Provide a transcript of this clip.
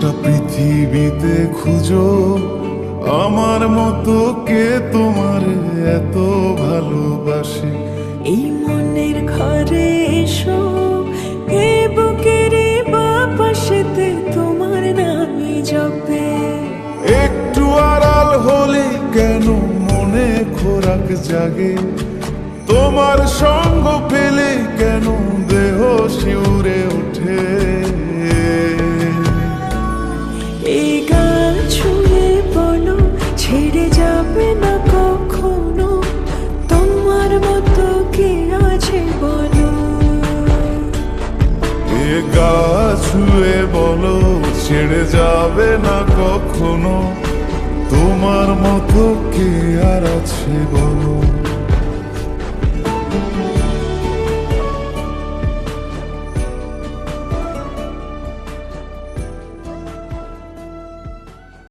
গোটা পৃথিবীতে খুঁজো আমার মতো কে তোমার এত ভালোবাসে। এই মনের ঘরে এসো, এই বুকের বাপাশেতে তোমার নামই জপে। একটু আড়াল হলে কেন মনে খোরাক জাগে, তোমার সঙ্গ পেলে কেন দেহ শিউরে ওঠে। এই গান ছুঁয়ে বলো, ছেড়ে যাবে না কখনো, তোমার মতো কে আছে বলো। এ গা ছুঁয়ে বলো, ছেড়ে যাবে না কখনো, তোমার মতো কে আর আছে বলো।